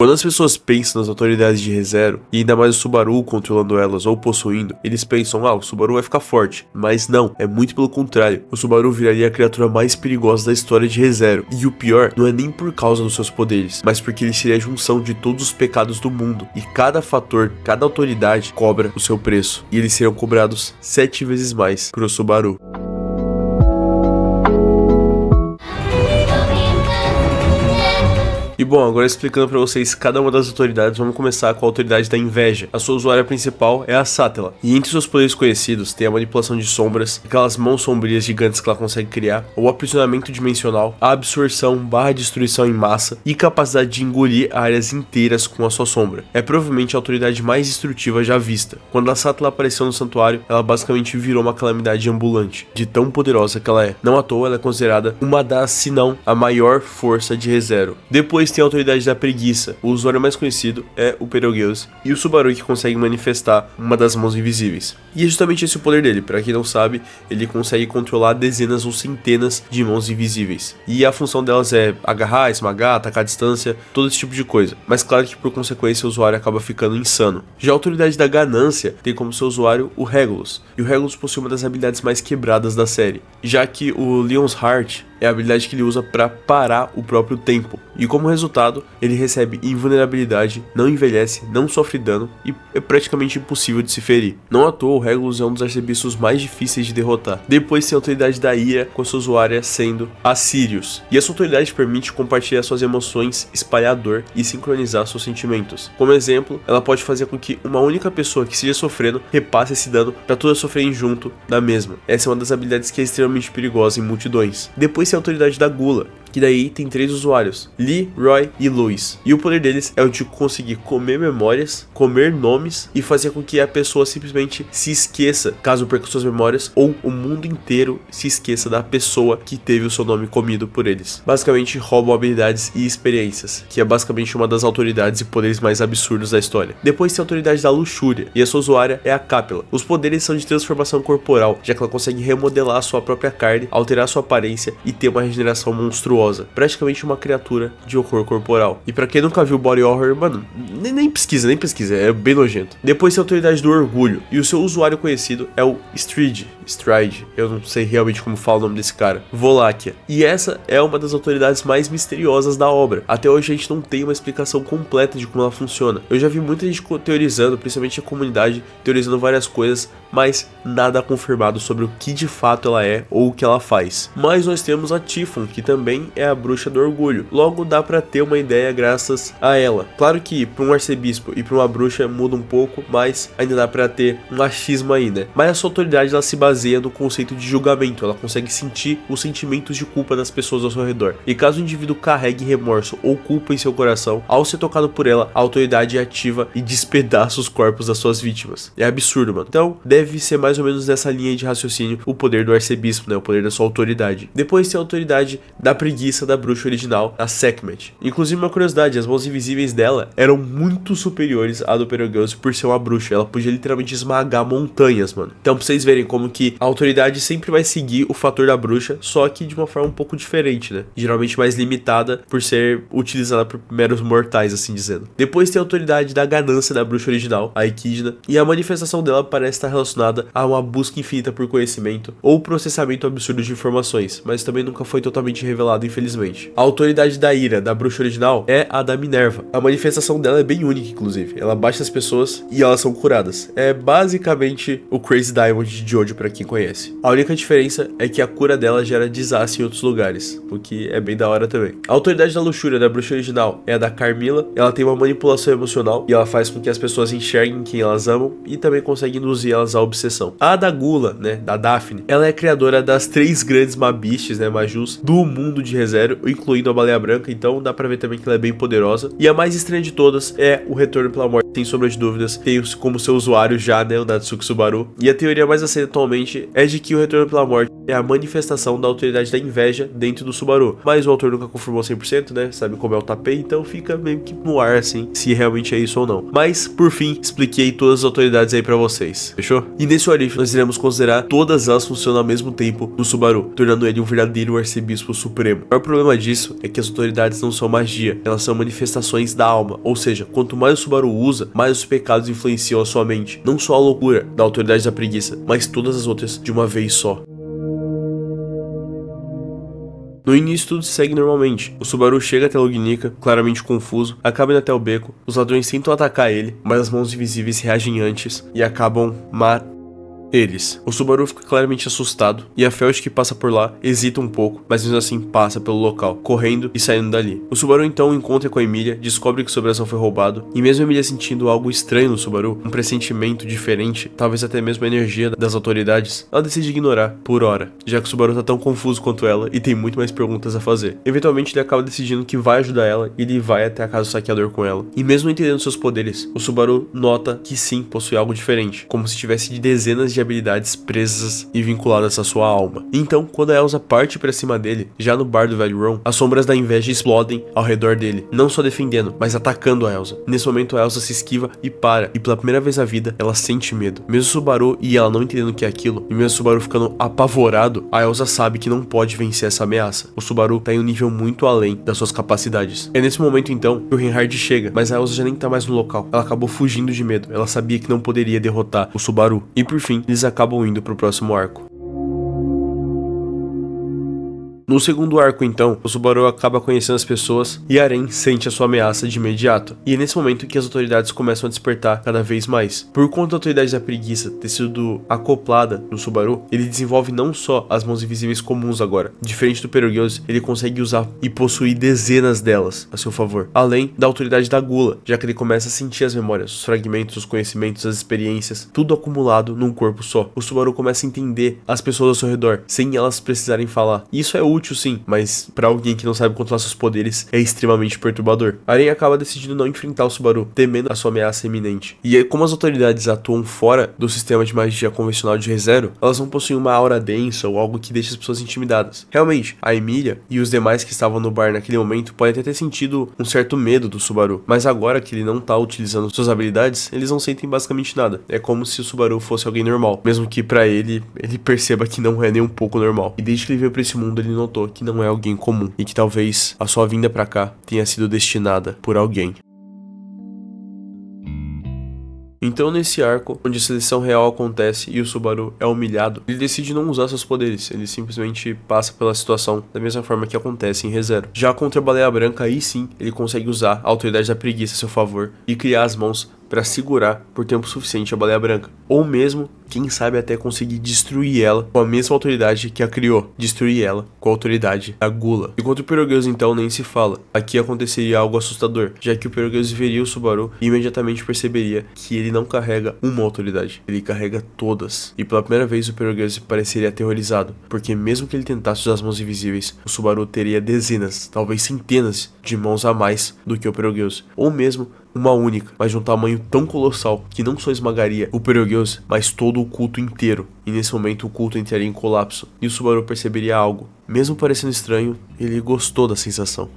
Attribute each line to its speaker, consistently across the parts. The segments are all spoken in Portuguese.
Speaker 1: Quando as pessoas pensam nas autoridades de ReZero, e ainda mais o Subaru controlando elas ou possuindo, eles pensam, o Subaru vai ficar forte. Mas não, é muito pelo contrário. O Subaru viraria a criatura mais perigosa da história de ReZero. E o pior, não é nem por causa dos seus poderes, mas porque ele seria a junção de todos os pecados do mundo. E cada fator, cada autoridade cobra o seu preço. E eles seriam cobrados 7 vezes mais pro Subaru. E bom, agora explicando pra vocês cada uma das autoridades, vamos começar com a autoridade da inveja. A sua usuária principal é a Satella, e entre seus poderes conhecidos tem a manipulação de sombras, aquelas mãos sombrias gigantes que ela consegue criar, o aprisionamento dimensional, a absorção / destruição em massa e capacidade de engolir áreas inteiras com a sua sombra. É provavelmente a autoridade mais destrutiva já vista. Quando a Satella apareceu no santuário, ela basicamente virou uma calamidade ambulante, de tão poderosa que ela é. Não à toa ela é considerada uma das, se não, a maior força de ReZero. Depois tem a autoridade da preguiça. O usuário mais conhecido é o Betelgeuse e o Subaru, que consegue manifestar uma das mãos invisíveis. E é justamente esse o poder dele. Para quem não sabe, ele consegue controlar dezenas ou centenas de mãos invisíveis. E a função delas é agarrar, esmagar, atacar à distância, todo esse tipo de coisa. Mas claro que por consequência o usuário acaba ficando insano. Já a autoridade da ganância tem como seu usuário o Regulus. E o Regulus possui uma das habilidades mais quebradas da série, já que o Leon's Heart é a habilidade que ele usa para parar o próprio tempo. E como resultado, ele recebe invulnerabilidade, não envelhece, não sofre dano e é praticamente impossível de se ferir. Não à toa, o Regulus é um dos arcebispos mais difíceis de derrotar. Depois tem a autoridade da ira, com a sua usuária sendo a Sirius. E essa autoridade permite compartilhar suas emoções, espalhar dor e sincronizar seus sentimentos. Como exemplo, ela pode fazer com que uma única pessoa que esteja sofrendo repasse esse dano para todas sofrerem junto da mesma. Essa é uma das habilidades que é extremamente perigosa em multidões. Depois tem a autoridade da gula, que daí tem 3 usuários, Lee, Roy e Louis. E o poder deles é o de conseguir comer memórias, comer nomes e fazer com que a pessoa simplesmente se esqueça, caso perca suas memórias, ou o mundo inteiro se esqueça da pessoa que teve o seu nome comido por eles. Basicamente roubam habilidades e experiências, que é basicamente uma das autoridades e poderes mais absurdos da história. Depois tem a autoridade da luxúria, e a sua usuária é a Capella. Os poderes são de transformação corporal, já que ela consegue remodelar a sua própria carne, alterar sua aparência e ter uma regeneração monstruosa. Praticamente uma criatura de horror corporal. E pra quem nunca viu body horror, mano, nem pesquisa, é bem nojento. Depois tem a autoridade do orgulho, e o seu usuário conhecido é o Stride, eu não sei realmente como fala o nome desse cara, Volachia. E essa é uma das autoridades mais misteriosas da obra. Até hoje a gente não tem uma explicação completa de como ela funciona. Eu já vi muita gente teorizando, principalmente a comunidade, teorizando várias coisas, mas nada confirmado sobre o que de fato ela é ou o que ela faz. Mas nós temos a Typhon, que também é a bruxa do orgulho. Logo dá pra ter uma ideia graças a ela. Claro que pra um arcebispo e pra uma bruxa muda um pouco, mas ainda dá pra ter um achismo aí, né? Mas a sua autoridade ela se baseia no conceito de julgamento. Ela consegue sentir os sentimentos de culpa das pessoas ao seu redor. E caso o indivíduo carregue remorso ou culpa em seu coração, ao ser tocado por ela, a autoridade é ativa e despedaça os corpos das suas vítimas. É absurdo, mano. Então deve ser mais ou menos nessa linha de raciocínio o poder do arcebispo, né? O poder da sua autoridade. Depois tem a autoridade da preguiça da bruxa original, a Sekhmet. Inclusive, uma curiosidade, as mãos invisíveis dela eram muito superiores à do Betelgeuse por ser uma bruxa. Ela podia literalmente esmagar montanhas, mano. Então pra vocês verem como que a autoridade sempre vai seguir o fator da bruxa, só que de uma forma um pouco diferente, né? Geralmente mais limitada por ser utilizada por meros mortais, assim dizendo. Depois tem a autoridade da ganância da bruxa original, a Equidna, e a manifestação dela parece estar relacionada a uma busca infinita por conhecimento ou processamento absurdo de informações, mas também nunca foi totalmente revelado, infelizmente. A autoridade da ira da bruxa original é a da Minerva. A manifestação dela é bem única, inclusive. Ela baixa as pessoas e elas são curadas. É basicamente o Crazy Diamond de Jojo pra quem conhece. A única diferença é que a cura dela gera desastre em outros lugares, o que é bem da hora também. A autoridade da luxúria da bruxa original é a da Carmilla. Ela tem uma manipulação emocional e ela faz com que as pessoas enxerguem quem elas amam e também consegue induzir elas à obsessão. A da Gula, né, da Daphne, ela é criadora das 3 grandes Mabistes, né, Majus, do mundo de ReZero, incluindo a Baleia Branca, então dá pra ver também que ela é bem poderosa. E a mais estranha de todas é o Retorno pela Morte, sem sombra de dúvidas, tem como seu usuário já, né, o Natsuki Subaru. E a teoria mais aceita atualmente é de que o Retorno pela Morte é a manifestação da autoridade da inveja dentro do Subaru. Mas o autor nunca confirmou 100%, né? Sabe como é o tapete, então fica meio que no ar, assim, se realmente é isso ou não. Mas, por fim, expliquei todas as autoridades aí pra vocês, fechou? E nesse What If, nós iremos considerar todas elas funcionam ao mesmo tempo no Subaru, tornando ele um verdadeiro arcebispo supremo. O maior problema disso é que as autoridades não são magia, elas são manifestações da alma, ou seja, quanto mais o Subaru usa, mais os pecados influenciam a sua mente. Não só a loucura da autoridade da preguiça, mas todas as outras de uma vez só. No início tudo segue normalmente, o Subaru chega até Lognica, claramente confuso, acaba indo até o beco, os ladrões tentam atacar ele, mas as mãos invisíveis reagem antes e acabam eles. O Subaru fica claramente assustado e a Felt, que passa por lá, hesita um pouco, mas mesmo assim passa pelo local, correndo e saindo dali. O Subaru então encontra com a Emilia, descobre que o seu bração foi roubado, e mesmo a Emilia sentindo algo estranho no Subaru, um pressentimento diferente, talvez até mesmo a energia das autoridades, ela decide ignorar por hora, já que o Subaru tá tão confuso quanto ela e tem muito mais perguntas a fazer. Eventualmente ele acaba decidindo que vai ajudar ela e ele vai até a casa do saqueador com ela. E mesmo entendendo seus poderes, o Subaru nota que sim, possui algo diferente, como se tivesse dezenas de habilidades presas e vinculadas à sua alma. Então, quando a Elsa parte pra cima dele, já no bar do velho Ron, as sombras da inveja explodem ao redor dele, não só defendendo, mas atacando a Elsa. Nesse momento a Elsa se esquiva e para, e pela primeira vez na vida, ela sente medo. Mesmo o Subaru e ela não entendendo o que é aquilo, e mesmo o Subaru ficando apavorado, a Elsa sabe que não pode vencer essa ameaça. O Subaru tá em um nível muito além das suas capacidades. É nesse momento então que o Reinhard chega, mas a Elsa já nem tá mais no local. Ela acabou fugindo de medo, ela sabia que não poderia derrotar o Subaru. E por fim, eles acabam indo pro próximo arco. No segundo arco, então, o Subaru acaba conhecendo as pessoas e Aren sente a sua ameaça de imediato. E é nesse momento que as autoridades começam a despertar cada vez mais. Por conta da autoridade da preguiça ter sido acoplada no Subaru, ele desenvolve não só as mãos invisíveis comuns agora. Diferente do Betelgeuse, ele consegue usar e possuir dezenas delas a seu favor. Além da autoridade da gula, já que ele começa a sentir as memórias, os fragmentos, os conhecimentos, as experiências, tudo acumulado num corpo só. O Subaru começa a entender as pessoas ao seu redor, sem elas precisarem falar. Isso é útil sim, mas pra alguém que não sabe controlar seus poderes é extremamente perturbador. Aren acaba decidindo não enfrentar o Subaru, temendo a sua ameaça iminente. E como as autoridades atuam fora do sistema de magia convencional de ReZero, elas não possuem uma aura densa ou algo que deixe as pessoas intimidadas. Realmente, a Emilia e os demais que estavam no bar naquele momento podem até ter sentido um certo medo do Subaru, mas agora que ele não tá utilizando suas habilidades, eles não sentem basicamente nada. É como se o Subaru fosse alguém normal, mesmo que pra ele perceba que não é nem um pouco normal. E desde que ele veio pra esse mundo, ele notou que não é alguém comum e que talvez a sua vinda pra cá tenha sido destinada por alguém. Então nesse arco, onde a seleção real acontece e o Subaru é humilhado, ele decide não usar seus poderes, ele simplesmente passa pela situação da mesma forma que acontece em ReZero. Já contra a Baleia Branca, aí sim, ele consegue usar a autoridade da preguiça a seu favor e criar as mãos para segurar por tempo suficiente a Baleia Branca, ou mesmo, quem sabe até conseguir destruir ela com a mesma autoridade que a criou, destruir ela com a autoridade da gula. Enquanto o Betelgeuse então nem se fala, aqui aconteceria algo assustador, já que o Betelgeuse veria o Subaru e imediatamente perceberia que ele não carrega uma autoridade, ele carrega todas. E pela primeira vez o Betelgeuse pareceria aterrorizado, porque mesmo que ele tentasse usar as mãos invisíveis, o Subaru teria dezenas, talvez centenas de mãos a mais do que o Betelgeuse, ou mesmo uma única, mas de um tamanho tão colossal que não só esmagaria o Betelgeuse, mas todo o culto inteiro. E nesse momento o culto entraria em colapso, e o Subaru perceberia algo. Mesmo parecendo estranho, ele gostou da sensação.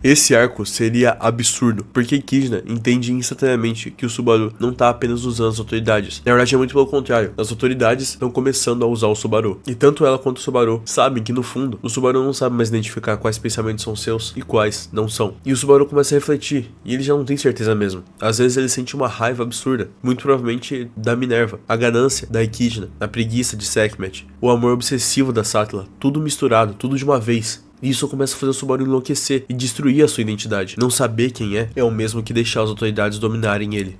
Speaker 1: Esse arco seria absurdo, porque Echidna entende instantaneamente que o Subaru não tá apenas usando as autoridades. Na verdade é muito pelo contrário, as autoridades estão começando a usar o Subaru. E tanto ela quanto o Subaru sabem que no fundo, o Subaru não sabe mais identificar quais pensamentos são seus e quais não são. E o Subaru começa a refletir, e ele já não tem certeza mesmo. Às vezes ele sente uma raiva absurda, muito provavelmente da Minerva, a ganância da Echidna, a preguiça de Sekhmet, o amor obsessivo da Sattla, tudo misturado, tudo de uma vez. E isso começa a fazer o Subaru enlouquecer e destruir a sua identidade. Não saber quem é o mesmo que deixar as autoridades dominarem ele.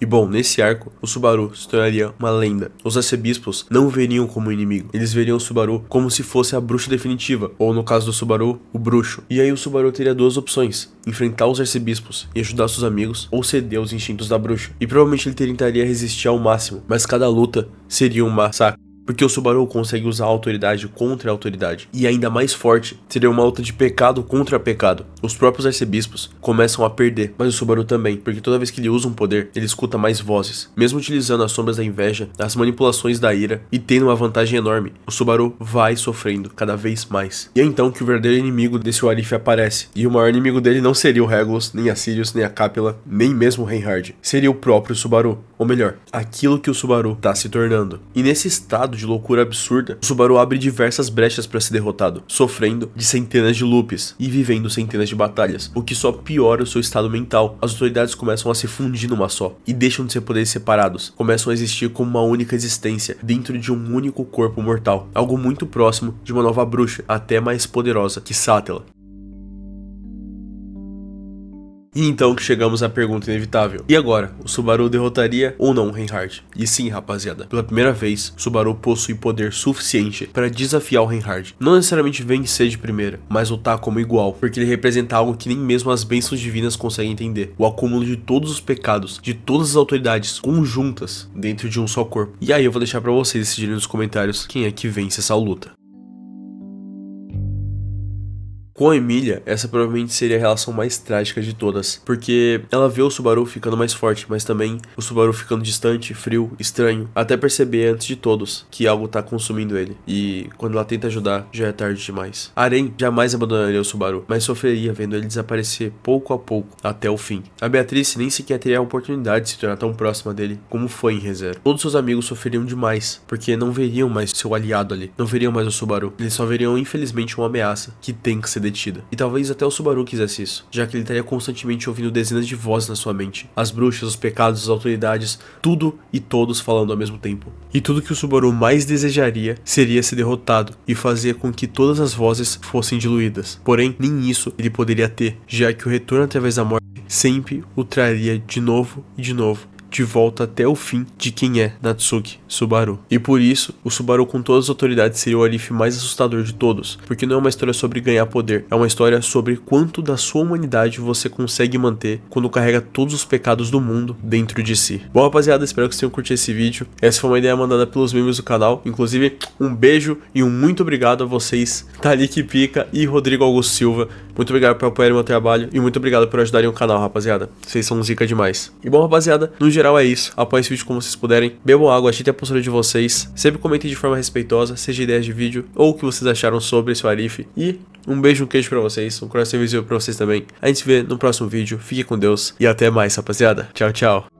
Speaker 1: E bom, nesse arco, o Subaru se tornaria uma lenda. Os arcebispos não o veriam como inimigo, eles veriam o Subaru como se fosse a bruxa definitiva, ou no caso do Subaru, o bruxo. E aí o Subaru teria duas opções: enfrentar os arcebispos e ajudar seus amigos, ou ceder aos instintos da bruxa. E provavelmente ele tentaria resistir ao máximo, mas cada luta seria um massacre. porque o Subaru consegue usar a autoridade contra a autoridade. E ainda mais forte, seria uma luta de pecado contra pecado. Os próprios arcebispos começam a perder, mas o Subaru também, porque toda vez que ele usa um poder, ele escuta mais vozes. Mesmo utilizando as sombras da inveja, as manipulações da ira e tendo uma vantagem enorme, o Subaru vai sofrendo cada vez mais. E é então que o verdadeiro inimigo desse Warif aparece. E o maior inimigo dele não seria o Regulus, nem a Sirius, nem a Capella, nem mesmo o Reinhard. Seria o próprio Subaru. Ou melhor, aquilo que o Subaru tá se tornando. E nesse estado de loucura absurda, o Subaru abre diversas brechas para ser derrotado, sofrendo de centenas de loops e vivendo centenas de batalhas, o que só piora o seu estado mental. As autoridades começam a se fundir numa só, e deixam de ser poderes separados, começam a existir como uma única existência, dentro de um único corpo mortal, algo muito próximo de uma nova bruxa, até mais poderosa que Satella. E então que chegamos à pergunta inevitável. E agora, o Subaru derrotaria ou não o Reinhard? E sim, rapaziada, pela primeira vez, o Subaru possui poder suficiente para desafiar o Reinhard. Não necessariamente vencer de primeira, mas lutar como igual, porque ele representa algo que nem mesmo as bênçãos divinas conseguem entender. O acúmulo de todos os pecados, de todas as autoridades conjuntas dentro de um só corpo. E aí eu vou deixar para vocês decidirem nos comentários quem é que vence essa luta. Com a Emilia, essa provavelmente seria a relação mais trágica de todas, porque ela vê o Subaru ficando mais forte, mas também o Subaru ficando distante, frio, estranho, até perceber antes de todos que algo tá consumindo ele, e quando ela tenta ajudar, já é tarde demais. Aren jamais abandonaria o Subaru, mas sofreria vendo ele desaparecer pouco a pouco, até o fim. A Beatrice nem sequer teria a oportunidade de se tornar tão próxima dele, como foi em ReZero. Todos seus amigos sofreriam demais, porque não veriam mais seu aliado ali, não veriam mais o Subaru, eles só veriam infelizmente uma ameaça, que tem que ser detida. E talvez até o Subaru quisesse isso, já que ele estaria constantemente ouvindo dezenas de vozes na sua mente. As bruxas, os pecados, as autoridades, tudo e todos falando ao mesmo tempo. E tudo que o Subaru mais desejaria seria ser derrotado e fazer com que todas as vozes fossem diluídas. Porém, nem isso ele poderia ter, já que o retorno através da morte sempre o traria de novo e de novo, de volta até o fim de quem é Natsuki Subaru. E por isso, o Subaru com todas as autoridades seria o Warif mais assustador de todos, porque não é uma história sobre ganhar poder, é uma história sobre quanto da sua humanidade você consegue manter quando carrega todos os pecados do mundo dentro de si. Bom, rapaziada, espero que vocês tenham curtido esse vídeo. Essa foi uma ideia mandada pelos membros do canal, inclusive um beijo e um muito obrigado a vocês, Talik Pica e Rodrigo Augusto Silva. Muito obrigado por apoiarem meu trabalho e muito obrigado por ajudarem o canal, rapaziada. Vocês são zica demais. E bom, rapaziada, no geral é isso. Apoiem esse vídeo como vocês puderem. Bebam água, agitem a postura de vocês. Sempre comentem de forma respeitosa, seja ideias de vídeo ou o que vocês acharam sobre esse Warif. E um beijo, um queijo pra vocês, um coração invisível pra vocês também. A gente se vê no próximo vídeo. Fique com Deus e até mais, rapaziada. Tchau, tchau.